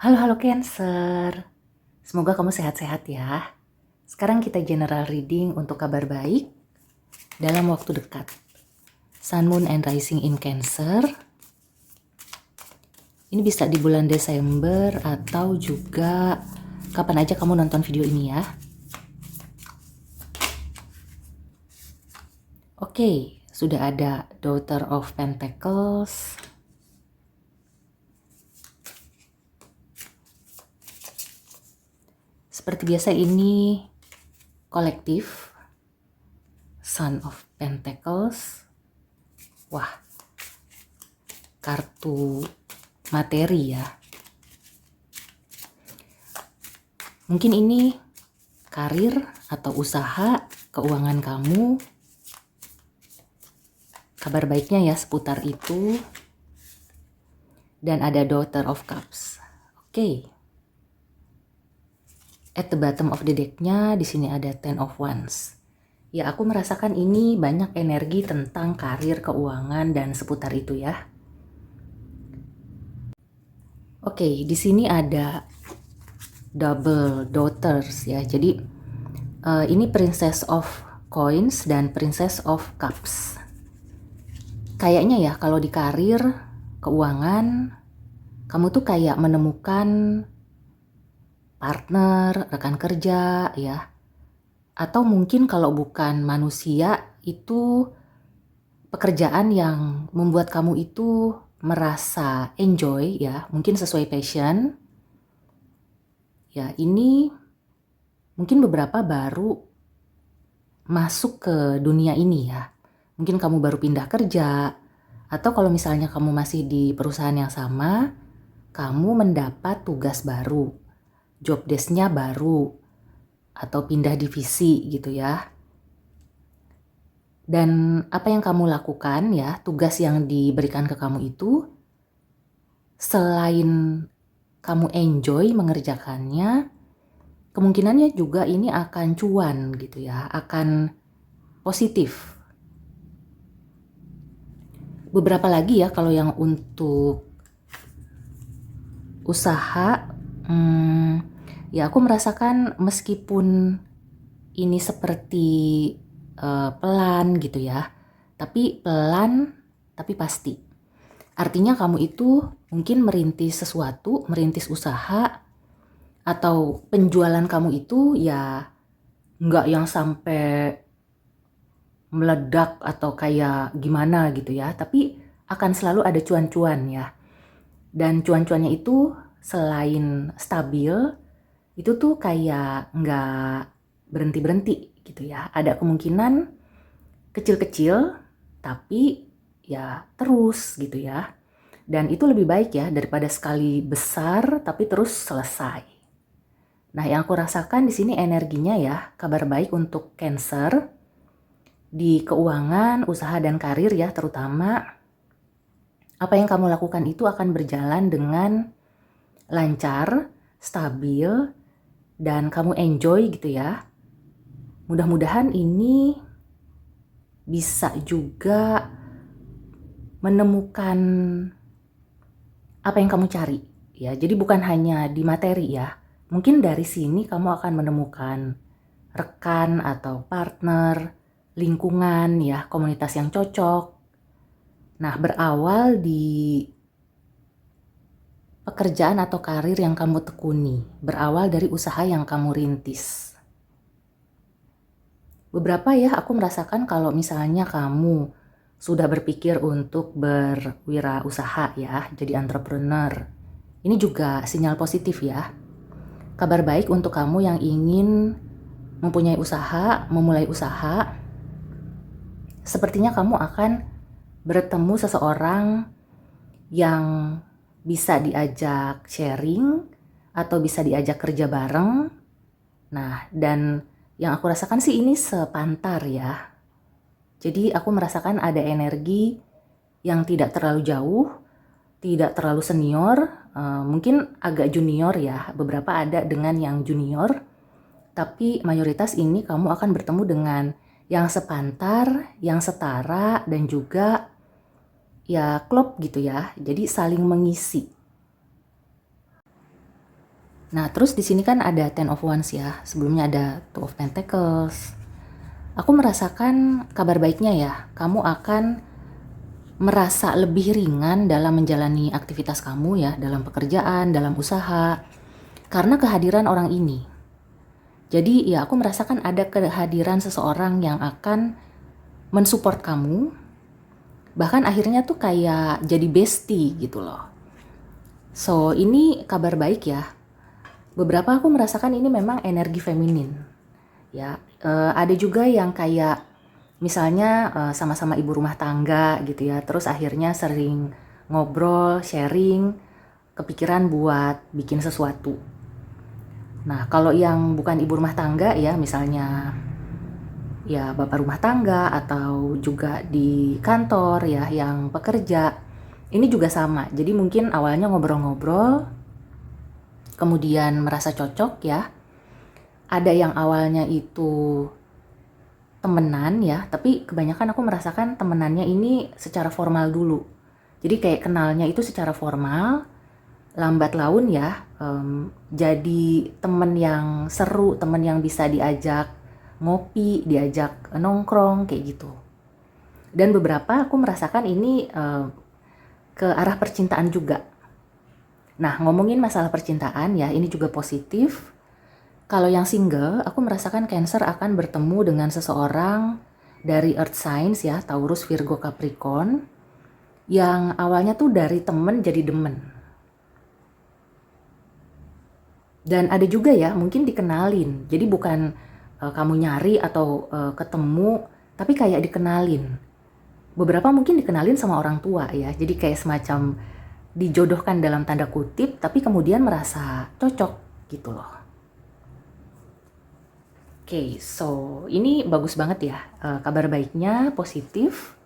Halo halo Cancer, semoga kamu sehat-sehat ya. Sekarang kita general reading untuk kabar baik dalam waktu dekat. Sun, Moon, and Rising in Cancer. Ini bisa di bulan Desember atau juga kapan aja kamu nonton video ini ya. Oke, sudah ada Daughter of Pentacles. Seperti biasa ini kolektif. Son of Pentacles. Wah, kartu materi ya. Mungkin ini karir atau usaha, keuangan kamu. Kabar baiknya ya seputar itu. Dan ada Daughter of Cups. Oke. At the bottom of the deck-nya di sini ada Ten of Wands. Ya, aku merasakan ini banyak energi tentang karir, keuangan, dan seputar itu ya. Oke, di sini ada double daughters ya. Jadi ini Princess of Coins dan Princess of Cups. Kayaknya ya kalau di karir, keuangan, kamu tuh kayak menemukan partner, rekan kerja ya. Atau mungkin kalau bukan manusia, itu pekerjaan yang membuat kamu itu merasa enjoy ya, mungkin sesuai passion. Ya, ini mungkin beberapa baru masuk ke dunia ini ya. Mungkin kamu baru pindah kerja, atau kalau misalnya kamu masih di perusahaan yang sama, kamu mendapat tugas baru, job desk-nya baru, atau pindah divisi gitu ya. Dan apa yang kamu lakukan ya, tugas yang diberikan ke kamu itu, selain kamu enjoy mengerjakannya, kemungkinannya juga ini akan cuan gitu ya, akan positif. Beberapa lagi ya kalau yang untuk usaha, ya aku merasakan meskipun ini seperti pelan gitu ya, tapi pelan tapi pasti. Artinya kamu itu mungkin merintis sesuatu, merintis usaha, atau penjualan kamu itu ya nggak yang sampai meledak atau kayak gimana gitu ya, tapi akan selalu ada cuan-cuan ya. Dan cuan-cuannya itu selain stabil, itu tuh kayak nggak berhenti-berhenti gitu ya. Ada kemungkinan kecil-kecil tapi ya terus gitu ya. Dan itu lebih baik ya daripada sekali besar tapi terus selesai. Nah, yang aku rasakan di sini energinya ya, kabar baik untuk Cancer di keuangan, usaha dan karir ya, terutama apa yang kamu lakukan itu akan berjalan dengan lancar, stabil, dan kamu enjoy gitu ya. Mudah-mudahan ini bisa juga menemukan apa yang kamu cari ya. Jadi bukan hanya di materi ya. Mungkin dari sini kamu akan menemukan rekan atau partner, lingkungan ya, komunitas yang cocok. Nah, berawal di pekerjaan atau karir yang kamu tekuni, berawal dari usaha yang kamu rintis. Beberapa ya aku merasakan kalau misalnya kamu sudah berpikir untuk berwirausaha ya, jadi entrepreneur. Ini juga sinyal positif ya. Kabar baik untuk kamu yang ingin mempunyai usaha, memulai usaha. Sepertinya kamu akan bertemu seseorang yang bisa diajak sharing atau bisa diajak kerja bareng. Nah, dan yang aku rasakan sih ini sepantar ya. Jadi aku merasakan ada energi yang tidak terlalu jauh, tidak terlalu senior, mungkin agak junior ya. Beberapa ada dengan yang junior, tapi mayoritas ini kamu akan bertemu dengan yang sepantar, yang setara, dan juga ya klop gitu ya. Jadi saling mengisi. Nah, terus di sini kan ada Ten of Wands ya. Sebelumnya ada Two of Pentacles. Aku merasakan kabar baiknya ya. Kamu akan merasa lebih ringan dalam menjalani aktivitas kamu ya, dalam pekerjaan, dalam usaha, karena kehadiran orang ini. Jadi ya aku merasakan ada kehadiran seseorang yang akan mensupport kamu. Bahkan akhirnya tuh kayak jadi bestie gitu loh. So ini kabar baik ya. Beberapa aku merasakan ini memang energi feminin. Ya, ada juga yang kayak misalnya sama-sama ibu rumah tangga gitu ya. Terus akhirnya sering ngobrol, sharing, kepikiran buat bikin sesuatu. Nah, kalau yang bukan ibu rumah tangga ya, misalnya ya bapak rumah tangga atau juga di kantor ya yang pekerja, ini juga sama. Jadi mungkin awalnya ngobrol-ngobrol, kemudian merasa cocok ya. Ada yang awalnya itu temenan ya, tapi kebanyakan aku merasakan temenannya ini secara formal dulu. Jadi kayak kenalnya itu secara formal, lambat laun ya, jadi temen yang seru, temen yang bisa diajak ngopi, diajak nongkrong kayak gitu. Dan beberapa aku merasakan ini ke arah percintaan juga. Nah, ngomongin masalah percintaan ya, ini juga positif. Kalau yang single, aku merasakan Cancer akan bertemu dengan seseorang dari Earth Signs ya, Taurus, Virgo, Capricorn, yang awalnya tuh dari temen jadi demen. Dan ada juga ya, mungkin dikenalin. Jadi bukan kamu nyari atau ketemu, tapi kayak dikenalin. Beberapa mungkin dikenalin sama orang tua ya, jadi kayak semacam dijodohkan dalam tanda kutip, tapi kemudian merasa cocok gitu loh. Oke, so ini bagus banget ya, kabar baiknya positif.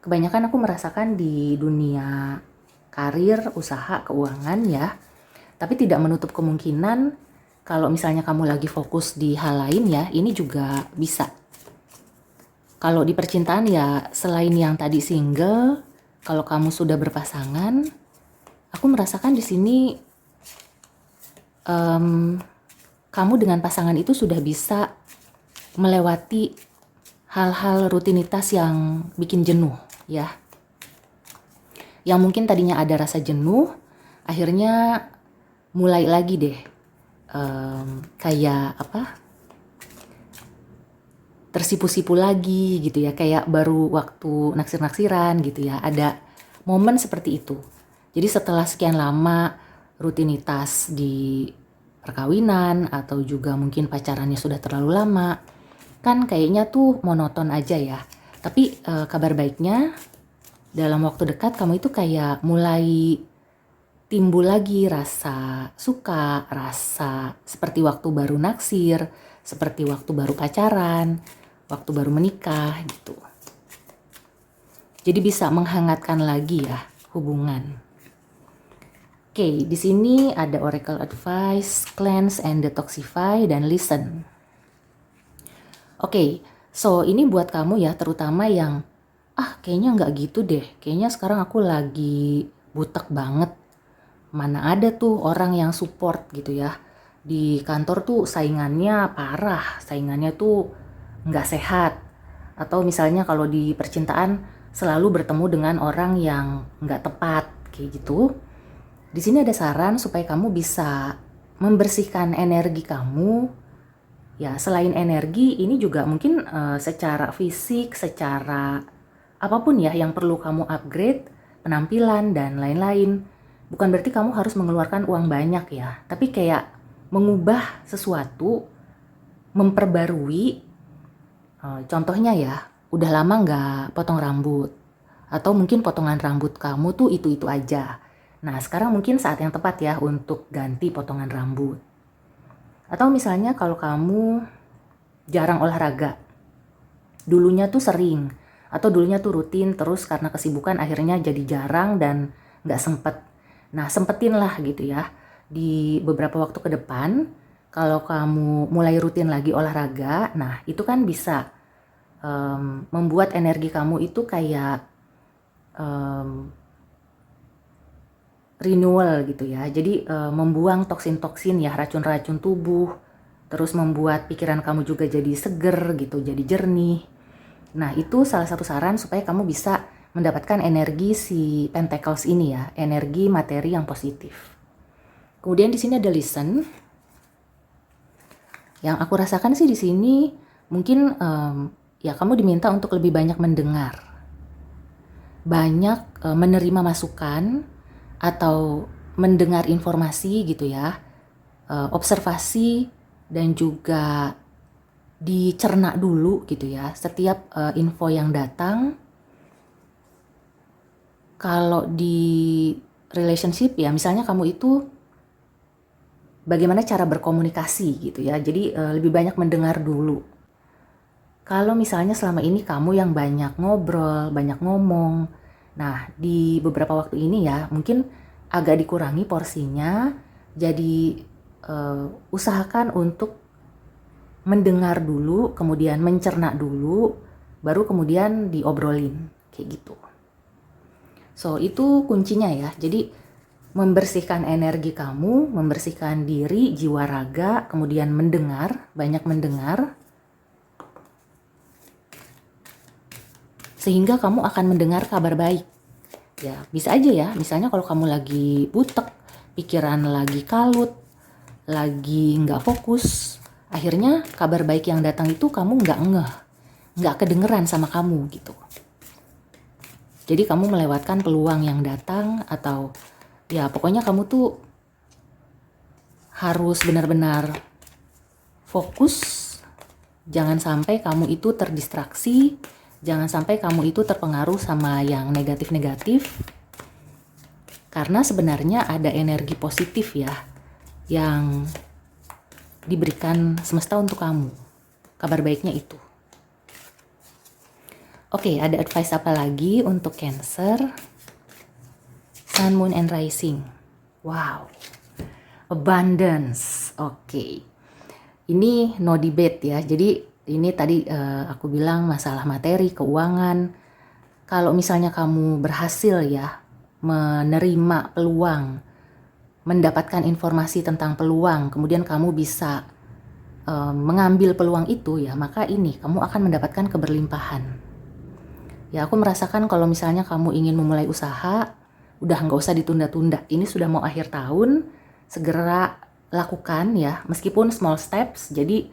Kebanyakan aku merasakan di dunia karir, usaha, keuangan ya. Tapi tidak menutup kemungkinan kalau misalnya kamu lagi fokus di hal lain ya, ini juga bisa. Kalau di percintaan ya, selain yang tadi single, kalau kamu sudah berpasangan, aku merasakan di sini kamu dengan pasangan itu sudah bisa melewati hal-hal rutinitas yang bikin jenuh ya. Yang mungkin tadinya ada rasa jenuh, akhirnya mulai lagi deh kayak apa, tersipu-sipu lagi gitu ya, kayak baru waktu naksir-naksiran gitu ya, ada momen seperti itu. Jadi setelah sekian lama rutinitas di perkawinan atau juga mungkin pacarannya sudah terlalu lama, kan kayaknya tuh monoton aja ya. Tapi kabar baiknya dalam waktu dekat kamu itu kayak mulai timbul lagi rasa suka, rasa seperti waktu baru naksir, seperti waktu baru pacaran, waktu baru menikah gitu. Jadi bisa menghangatkan lagi ya hubungan. Oke, di sini ada Oracle Advice, Cleanse and Detoxify, dan Listen. Oke, so ini buat kamu ya, terutama yang kayaknya nggak gitu deh, kayaknya sekarang aku lagi butek banget. Mana ada tuh orang yang support gitu ya. Di kantor tuh saingannya parah, saingannya tuh nggak sehat. Atau misalnya kalau di percintaan selalu bertemu dengan orang yang nggak tepat kayak gitu. Di sini ada saran supaya kamu bisa membersihkan energi kamu. Ya, selain energi, ini juga mungkin secara fisik, secara apapun ya yang perlu kamu upgrade, penampilan dan lain-lain. Bukan berarti kamu harus mengeluarkan uang banyak ya, tapi kayak mengubah sesuatu, memperbarui. Contohnya ya, udah lama nggak potong rambut, atau mungkin potongan rambut kamu tuh itu-itu aja. Nah, sekarang mungkin saat yang tepat ya untuk ganti potongan rambut. Atau misalnya kalau kamu jarang olahraga, dulunya tuh sering, atau dulunya tuh rutin, terus karena kesibukan akhirnya jadi jarang dan nggak sempet. Nah, sempetin lah gitu ya, di beberapa waktu ke depan, kalau kamu mulai rutin lagi olahraga, nah itu kan bisa membuat energi kamu itu kayak renewal gitu ya. Jadi membuang toksin-toksin ya, racun-racun tubuh, terus membuat pikiran kamu juga jadi seger gitu, jadi jernih. Nah, itu salah satu saran supaya kamu bisa mendapatkan energi si Pentacles ini ya, energi materi yang positif. Kemudian di sini ada listen. Yang aku rasakan sih di sini mungkin ya kamu diminta untuk lebih banyak mendengar. Banyak menerima masukan atau mendengar informasi gitu ya, observasi dan juga dicerna dulu gitu ya setiap info yang datang. Kalau di relationship ya misalnya kamu itu bagaimana cara berkomunikasi gitu ya, jadi lebih banyak mendengar dulu. Kalau misalnya selama ini kamu yang banyak ngobrol, banyak ngomong, nah di beberapa waktu ini ya mungkin agak dikurangi porsinya, jadi usahakan untuk mendengar dulu, kemudian mencerna dulu, baru kemudian diobrolin, kayak gitu. So itu kuncinya ya, jadi membersihkan energi kamu, membersihkan diri, jiwa raga, kemudian mendengar, banyak mendengar, sehingga kamu akan mendengar kabar baik. Ya, bisa aja ya, misalnya kalau kamu lagi butek, pikiran lagi kalut, lagi nggak fokus, akhirnya kabar baik yang datang itu kamu nggak kedengeran sama kamu gitu. Jadi kamu melewatkan peluang yang datang atau ya pokoknya kamu tuh harus benar-benar fokus, jangan sampai kamu itu terdistraksi, jangan sampai kamu itu terpengaruh sama yang negatif-negatif. Karena sebenarnya ada energi positif ya yang diberikan semesta untuk kamu. Kabar baiknya itu. Oke, ada advice apa lagi untuk Cancer? Sun, Moon, and Rising. Wow. Abundance. Oke. Ini no debate ya. Jadi ini tadi aku bilang masalah materi, keuangan. Kalau misalnya kamu berhasil ya menerima peluang, mendapatkan informasi tentang peluang, kemudian kamu bisa mengambil peluang itu ya, maka ini kamu akan mendapatkan keberlimpahan. Ya aku merasakan kalau misalnya kamu ingin memulai usaha, udah nggak usah ditunda-tunda. Ini sudah mau akhir tahun, segera lakukan ya, meskipun small steps. Jadi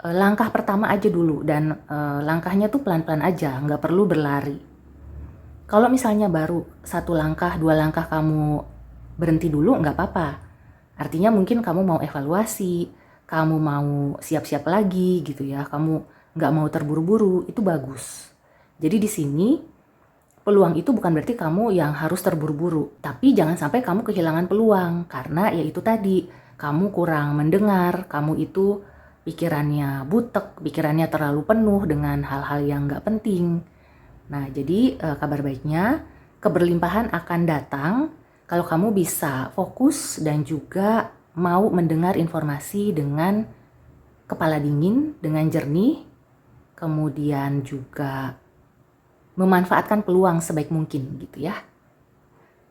langkah pertama aja dulu dan langkahnya tuh pelan-pelan aja, nggak perlu berlari. Kalau misalnya baru 1 langkah, 2 langkah kamu berhenti dulu, nggak apa-apa. Artinya mungkin kamu mau evaluasi, kamu mau siap-siap lagi gitu ya, kamu nggak mau terburu-buru, itu bagus. Jadi di sini peluang itu bukan berarti kamu yang harus terburu-buru, tapi jangan sampai kamu kehilangan peluang karena ya itu tadi, kamu kurang mendengar, kamu itu pikirannya butek, pikirannya terlalu penuh dengan hal-hal yang nggak penting. Nah, jadi kabar baiknya keberlimpahan akan datang kalau kamu bisa fokus dan juga mau mendengar informasi dengan kepala dingin, dengan jernih, kemudian juga memanfaatkan peluang sebaik mungkin gitu ya.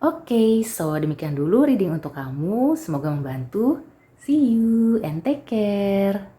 Oke, so demikian dulu reading untuk kamu. Semoga membantu. See you and take care.